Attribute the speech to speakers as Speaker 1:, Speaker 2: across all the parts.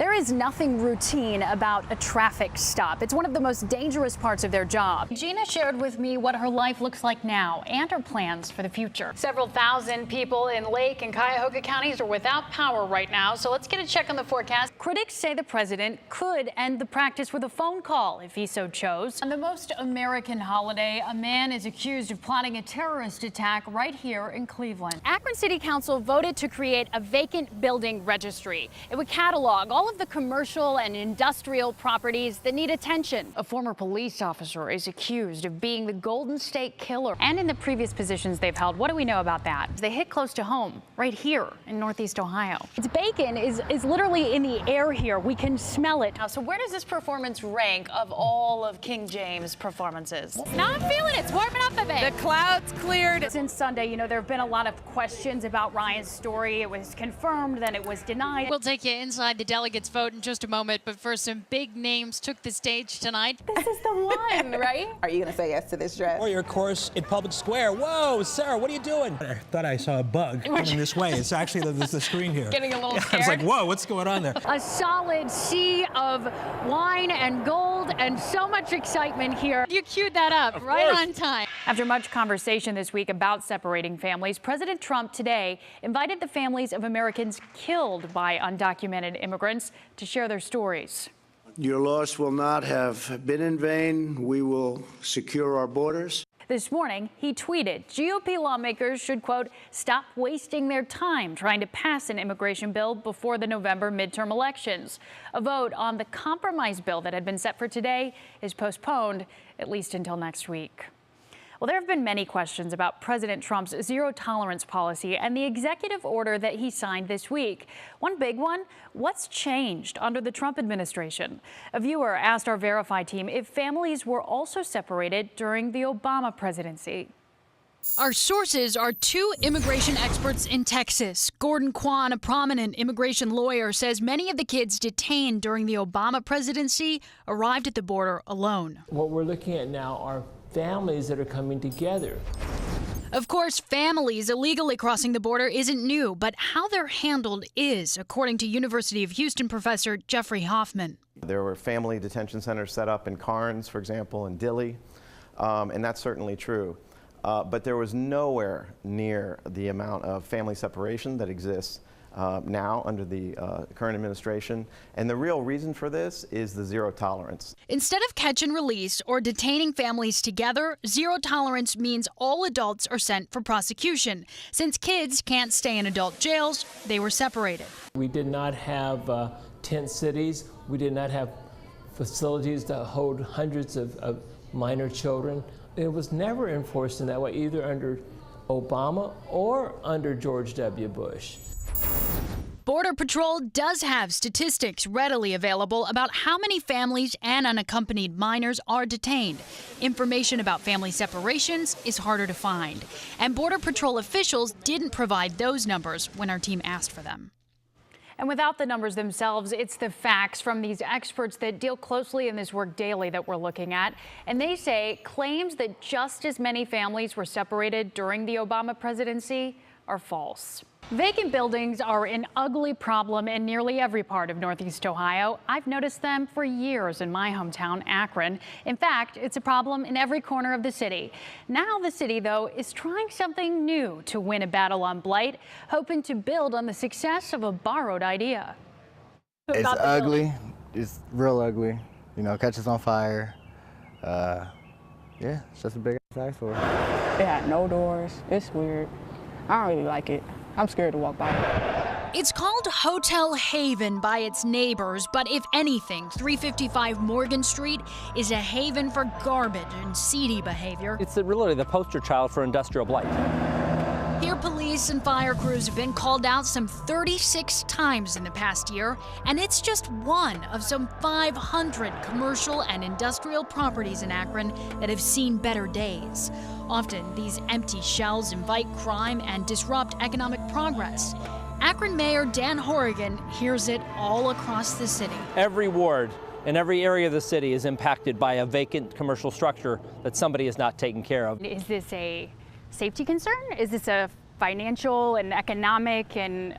Speaker 1: There is nothing routine about a traffic stop. It's one of the most dangerous parts of their job. Gina shared with me what her life looks like now and her plans for the future. Several thousand people in Lake and Cuyahoga counties are without power right now, so let's get a check on the forecast. Critics say the president could end the practice with a phone call if he so chose. On the most American holiday, a man is accused of plotting a terrorist attack right here in Cleveland. Akron City Council voted to create a vacant building registry. It would catalog all of the commercial and industrial properties that need attention. A former police officer is accused of being the Golden State Killer. And in the previous positions they've held, what do we know about that? They hit close to home, right here in Northeast Ohio. Its bacon is literally in the air here. We can smell it. So where does this performance rank of all of King James' performances? Now I'm feeling it. It's warming up a bit.
Speaker 2: The clouds cleared.
Speaker 1: Since Sunday, you know, there have been a lot of questions about Ryan's story. It was confirmed, then it was denied.
Speaker 3: We'll take you inside the delegates' vote in just a moment, but first, some big names took the stage tonight.
Speaker 1: This is the one, right?
Speaker 2: Are you going to say yes to this dress?
Speaker 4: Or your course in public square. Whoa, Sarah, what are you doing? I thought I saw a bug coming this way. It's actually the screen here.
Speaker 3: Getting a little scared.
Speaker 4: I was like, whoa, what's going on there?
Speaker 1: A solid sea of wine and gold and so much excitement here.
Speaker 3: You queued that up right on time.
Speaker 1: After much conversation this week about separating families, President Trump today invited the families of Americans killed by undocumented immigrants to share their stories.
Speaker 5: Your loss will not have been in vain. We will secure our borders.
Speaker 1: This morning, he tweeted, GOP lawmakers should, quote, stop wasting their time trying to pass an immigration bill before the November midterm elections. A vote on the compromise bill that had been set for today is postponed, at least until next week. Well, there have been many questions about President Trump's zero-tolerance policy and the executive order that he signed this week. One big one, what's changed under the Trump administration? A viewer asked our Verify team if families were also separated during the Obama presidency.
Speaker 3: Our sources are two immigration experts in Texas. Gordon Kwan, a prominent immigration lawyer, says many of the kids detained during the Obama presidency arrived at the border alone.
Speaker 6: What we're looking at now are families that are coming together.
Speaker 3: Of course, families illegally crossing the border isn't new, but how they're handled is, according to University of Houston professor Jeffrey Hoffman.
Speaker 7: There were family detention centers set up in Carnes, for example, in Dilley, and that's certainly true. But there was nowhere near the amount of family separation that exists now under the current administration. And the real reason for this is the zero tolerance.
Speaker 3: Instead of catch and release or detaining families together, zero tolerance means all adults are sent for prosecution. Since kids can't stay in adult jails, they were separated.
Speaker 6: We did not have tent cities. We did not have facilities that hold hundreds of minor children. It was never enforced in that way, either under Obama or under George W. Bush.
Speaker 3: Border Patrol does have statistics readily available about how many families and unaccompanied minors are detained. Information about family separations is harder to find, and Border Patrol officials didn't provide those numbers when our team asked for them.
Speaker 1: And without the numbers themselves, it's the facts from these experts that deal closely in this work daily that we're looking at. And they say claims that just as many families were separated during the Obama presidency are false. Vacant buildings are an ugly problem in nearly every part of Northeast Ohio. I've noticed them for years in my hometown, Akron. In fact, it's a problem in every corner of the city. Now the city, though, is trying something new to win a battle on blight, hoping to build on the success of a borrowed idea.
Speaker 8: It's ugly. It's real ugly. You know, catches on fire. Yeah, it's just a big ass eyesore.
Speaker 9: It had no doors. It's weird. I don't really like it. I'm scared to walk by.
Speaker 3: It's called Hotel Haven by its neighbors, but if anything, 355 Morgan Street is a haven for garbage and seedy behavior.
Speaker 10: It's really the poster child for industrial blight.
Speaker 3: Here, police and fire crews have been called out some 36 times in the past year, and it's just one of some 500 commercial and industrial properties in Akron that have seen better days. Often, these empty shells invite crime and disrupt economic progress. Akron Mayor Dan Horrigan hears it all across the city.
Speaker 10: Every ward and every area of the city is impacted by a vacant commercial structure that somebody is not taking care of.
Speaker 1: Is this a safety concern? Is this a financial and economic and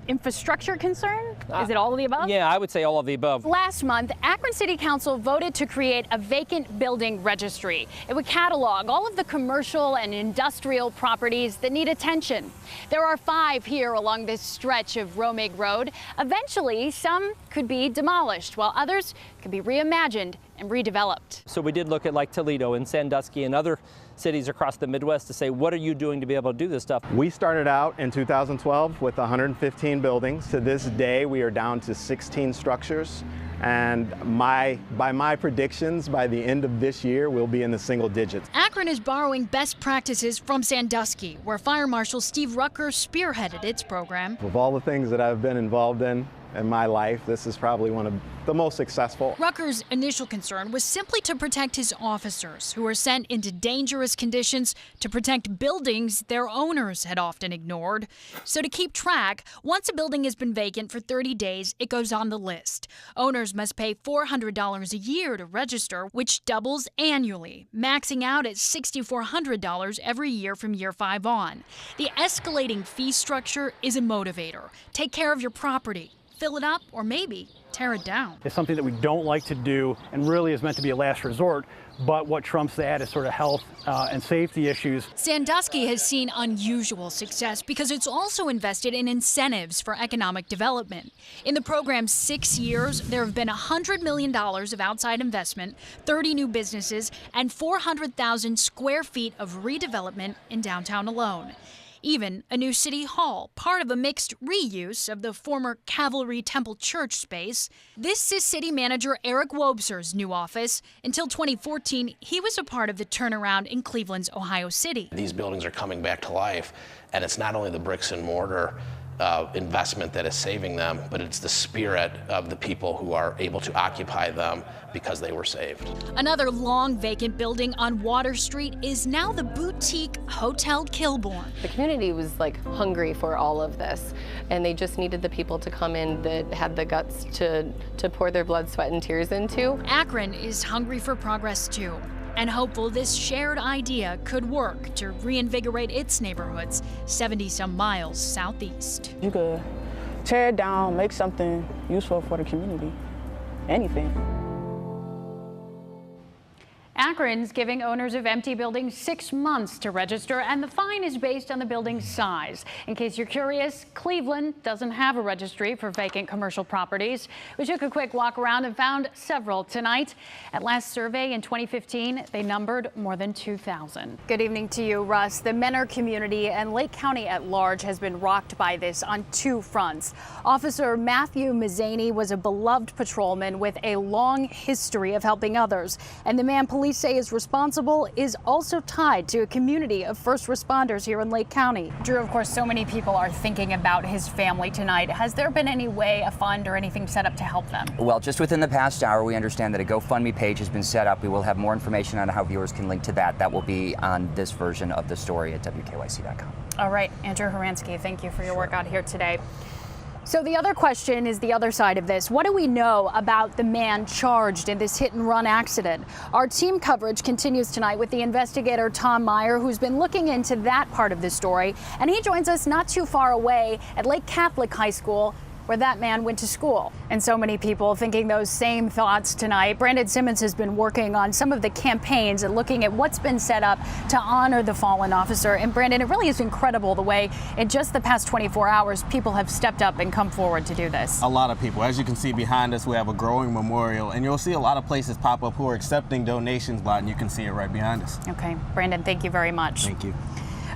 Speaker 1: infrastructure concern? Is it all of the above?
Speaker 10: Yeah, I would say all of the above.
Speaker 1: Last month, Akron City Council voted to create a vacant building registry. It would catalog all of the commercial and industrial properties that need attention. There are 5 here along this stretch of Romig Road. Eventually, some could be demolished, while others could be reimagined and redeveloped.
Speaker 10: So we did look at like Toledo and Sandusky and other cities across the Midwest to say, what are you doing to be able to do this stuff?
Speaker 11: We started out in 2012 with 115 buildings. To this day, we are down to 16 structures. And by my predictions, by the end of this year, we'll be in the single digits.
Speaker 3: Akron is borrowing best practices from Sandusky, where Fire Marshal Steve Rucker spearheaded its program.
Speaker 11: Of all the things that I've been involved in my life, this is probably one of the most successful.
Speaker 3: Rucker's initial concern was simply to protect his officers, who were sent into dangerous conditions to protect buildings their owners had often ignored. So to keep track, once a building has been vacant for 30 days, it goes on the list. Owners must pay $400 a year to register, which doubles annually, maxing out at $6,400 every year from year 5 on. The escalating fee structure is a motivator. Take care of your property. Fill it up, or maybe tear it down.
Speaker 12: It's something that we don't like to do and really is meant to be a last resort, but what trumps that is sort of health and safety issues.
Speaker 3: Sandusky has seen unusual success because it's also invested in incentives for economic development. In the program's 6 years, there have been $100 million of outside investment, 30 new businesses, and 400,000 square feet of redevelopment in downtown alone. Even a new city hall, part of a mixed reuse of the former Cavalry Temple Church space. This is city manager Eric Wobser's new office. Until 2014, he was a part of the turnaround in Cleveland's Ohio City.
Speaker 13: These buildings are coming back to life, and it's not only the bricks and mortar investment that is saving them, but it's the spirit of the people who are able to occupy them because they were saved.
Speaker 3: Another long vacant building on Water Street is now the boutique Hotel Kilbourne.
Speaker 14: The community was like hungry for all of this, and they just needed the people to come in that had the guts to pour their blood, sweat, and tears into.
Speaker 3: Akron is hungry for progress too, and hopeful this shared idea could work to reinvigorate its neighborhoods 70-some miles southeast.
Speaker 9: You could tear it down, make something useful for the community, anything.
Speaker 1: Akron's giving owners of empty buildings 6 months to register, and the fine is based on the building's size. In case you're curious, Cleveland doesn't have a registry for vacant commercial properties. We took a quick walk around and found several tonight. At last survey in 2015, they numbered more than 2,000. Good evening to you, Russ. The Menor community and Lake County at large has been rocked by this on 2 fronts. Officer Matthew Mazzani was a beloved patrolman with a long history of helping others, and the man police say is responsible is also tied to a community of first responders here in Lake County. Drew, of course, so many people are thinking about his family tonight. Has there been any way, a fund or anything set up to help them?
Speaker 15: Well, just within the past hour, we understand that a GoFundMe page has been set up. We will have more information on how viewers can link to that. That will be on this version of the story at WKYC.com.
Speaker 1: All right, Andrew Horansky, thank you for your work out here today. So the other question is the other side of this. What do we know about the man charged in this hit-and-run accident? Our team coverage continues tonight with the investigator Tom Meyer, who's been looking into that part of the story. And he joins us not too far away at Lake Catholic High School, where that man went to school. And so many people thinking those same thoughts tonight. Brandon Simmons has been working on some of the campaigns and looking at what's been set up to honor the fallen officer. And Brandon, it really is incredible the way in just the past 24 hours, people have stepped up and come forward to do this.
Speaker 16: A lot of people. As you can see behind us, we have a growing memorial, and you'll see a lot of places pop up who are accepting donations, and you can see it right behind us.
Speaker 1: Okay, Brandon, thank you very much.
Speaker 16: Thank you.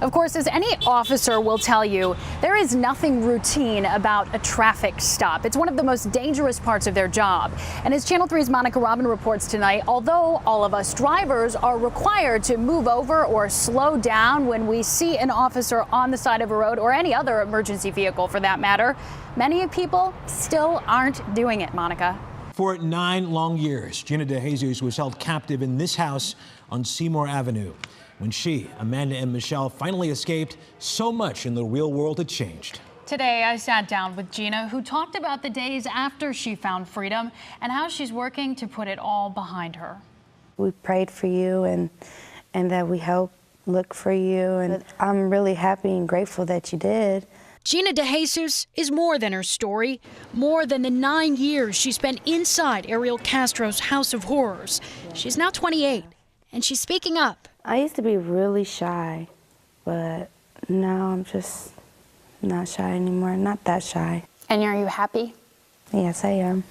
Speaker 1: Of course, as any officer will tell you, there is nothing routine about a traffic stop. It's one of the most dangerous parts of their job. And as Channel 3's Monica Robin reports tonight, although all of us drivers are required to move over or slow down when we see an officer on the side of a road or any other emergency vehicle for that matter, many people still aren't doing it, Monica.
Speaker 4: For 9 long years, Gina DeJesus was held captive in this house on Seymour Avenue. When she, Amanda, and Michelle finally escaped, so much in the real world had changed.
Speaker 1: Today, I sat down with Gina, who talked about the days after she found freedom and how she's working to put it all behind her.
Speaker 17: We prayed for you and that we helped look for you, and I'm really happy and grateful that you did.
Speaker 3: Gina DeJesus is more than her story, more than the 9 years she spent inside Ariel Castro's House of Horrors. She's now 28, and she's speaking up.
Speaker 17: I used to be really shy, but now I'm just not shy anymore, not that shy.
Speaker 1: And are you happy?
Speaker 17: Yes, I am.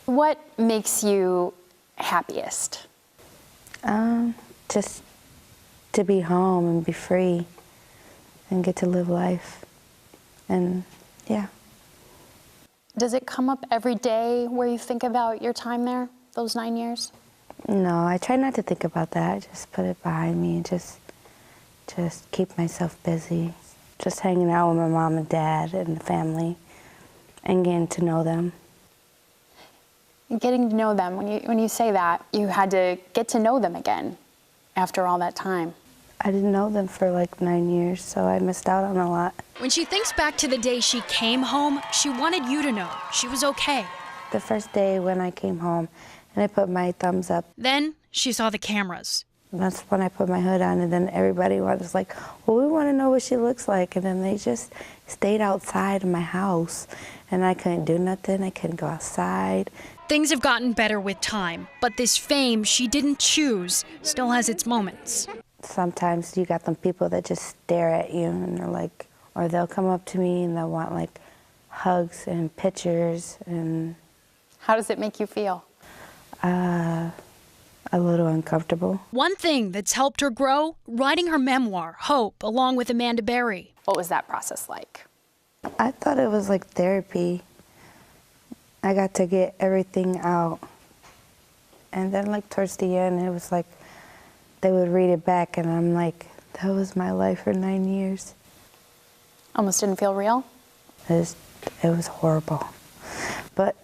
Speaker 1: What makes you happiest?
Speaker 17: Just to be home and be free and get to live life. And yeah.
Speaker 1: Does it come up every day where you think about your time there, those 9 years?
Speaker 17: No, I try not to think about that. Just put it behind me and just keep myself busy. Just hanging out with my mom and dad and the family and getting to know them.
Speaker 1: Getting to know them, when you say that, you had to get to know them again after all that time.
Speaker 17: I didn't know them for like 9 years, so I missed out on a lot.
Speaker 3: When she thinks back to the day she came home, she wanted you to know she was okay.
Speaker 17: The first day when I came home and I put my thumbs up.
Speaker 3: Then she saw the cameras.
Speaker 17: That's when I put my hood on, and then everybody was like, well, we want to know what she looks like. And then they just stayed outside of my house, and I couldn't do nothing. I couldn't go outside.
Speaker 3: Things have gotten better with time, but this fame she didn't choose still has its moments.
Speaker 17: Sometimes you got them people that just stare at you, and they're like, or they'll come up to me and they'll want like hugs and pictures. And
Speaker 1: how does it make you feel?
Speaker 17: A little uncomfortable.
Speaker 3: One thing that's helped her grow, writing her memoir, Hope, along with Amanda Berry.
Speaker 1: What was that process like?
Speaker 17: I thought it was like therapy. I got to get everything out. And then like towards the end, it was like they would read it back and I'm like, that was my life for 9 years.
Speaker 1: Almost didn't feel real?
Speaker 17: It was horrible. But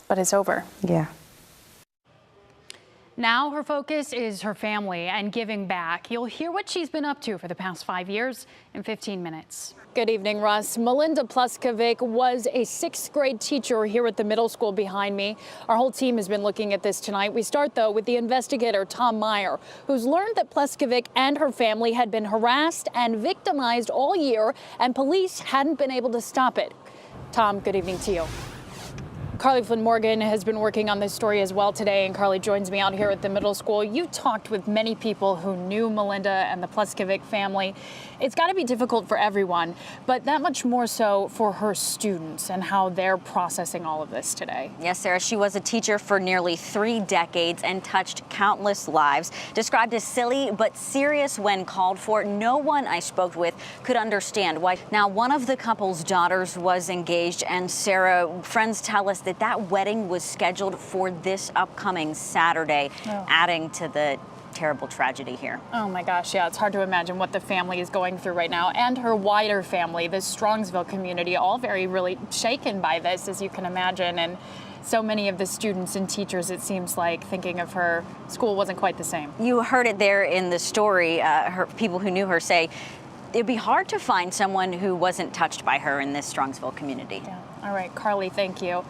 Speaker 1: it's over.
Speaker 17: Yeah.
Speaker 1: Now her focus is her family and giving back. You'll hear what she's been up to for the past 5 years in 15 minutes. Good evening, Russ. Melinda Pleskovic was a 6th grade teacher here at the middle school behind me. Our whole team has been looking at this tonight. We start, though, with the investigator, Tom Meyer, who's learned that Pleskovic and her family had been harassed and victimized all year, and police hadn't been able to stop it. Tom, good evening to you. Carly Flynn Morgan has been working on this story as well today, and Carly joins me out here at the middle school. You talked with many people who knew Melinda and the Pleskovic family. It's got to be difficult for everyone, but that much more so for her students and how they're processing all of this today.
Speaker 18: Yes, Sarah, she was a teacher for nearly 3 decades and touched countless lives. Described as silly but serious when called for, no one I spoke with could understand why. Now, one of the couple's daughters was engaged, and Sarah, friends tell us that wedding was scheduled for this upcoming Saturday, adding to the terrible tragedy here.
Speaker 1: Oh my gosh, yeah, it's hard to imagine what the family is going through right now, and her wider family, the Strongsville community, all really shaken by this, as you can imagine. And so many of the students and teachers, it seems like, thinking of her school wasn't quite the same.
Speaker 18: You heard it there in the story. People who knew her say it'd be hard to find someone who wasn't touched by her in this Strongsville community.
Speaker 1: Yeah. All right, Carly, thank you.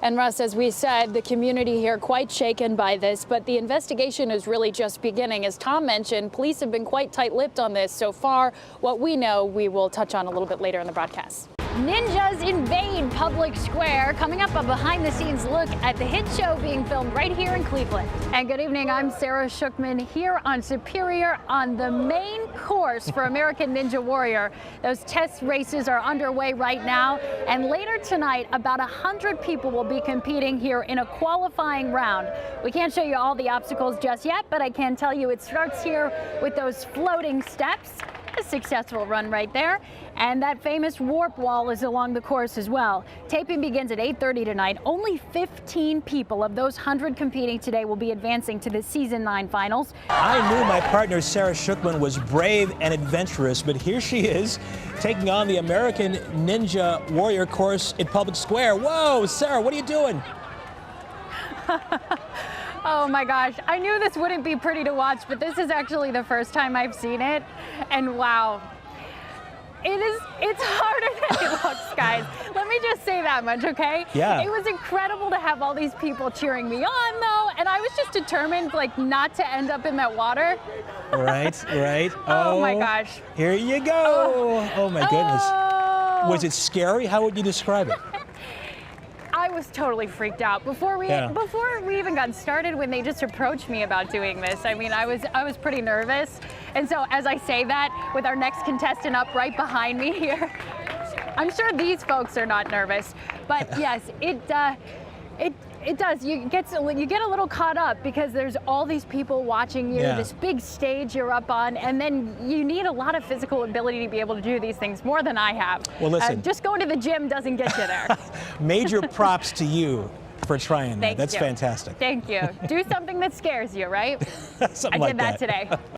Speaker 1: And Russ, as we said, the community here quite shaken by this, but the investigation is really just beginning. As Tom mentioned, police have been quite tight-lipped on this so far. What we know, we will touch on a little bit later in the broadcast. Ninjas invade Public Square. Coming up, a behind-the-scenes look at the hit show being filmed right here in Cleveland. And good evening, I'm Sara Shookman here on Superior on the main course for American Ninja Warrior. Those test races are underway right now, and later tonight, about 100 people will be competing here in a qualifying round. We can't show you all the obstacles just yet, but I can tell you it starts here with those floating steps. A successful run right there. And that famous warp wall is along the course as well. Taping begins at 8:30 tonight. Only 15 people of those 100 competing today will be advancing to the season 9 finals.
Speaker 4: I knew my partner Sara Shookman was brave and adventurous, but here she is taking on the American Ninja Warrior course in Public Square. Whoa, Sara, what are you doing?
Speaker 1: Oh my gosh, I knew this wouldn't be pretty to watch, but this is actually the first time I've seen it, and wow. It's harder than it looks, guys. Let me just say that much, okay?
Speaker 4: Yeah.
Speaker 1: It was incredible to have all these people cheering me on, though, and I was just determined, like, not to end up in that water.
Speaker 4: Right.
Speaker 1: Oh my gosh.
Speaker 4: Here you go. Oh my goodness.
Speaker 1: Oh.
Speaker 4: Was it scary? How would you describe it?
Speaker 1: I was totally freaked out before we even got started. When they just approached me about doing this, I mean, I was pretty nervous. And so as I say that, with our next contestant up right behind me here, I'm sure these folks are not nervous. But yes, it does. You get a little caught up because there's all these people watching you, this big stage you're up on, and then you need a lot of physical ability to be able to do these things, more than I have.
Speaker 4: Well, listen.
Speaker 1: Just going to the gym doesn't get you there.
Speaker 4: Major props to you for trying that. That's fantastic.
Speaker 1: Thank you. Do something that scares you, right?
Speaker 4: Something
Speaker 1: I
Speaker 4: like
Speaker 1: did that today.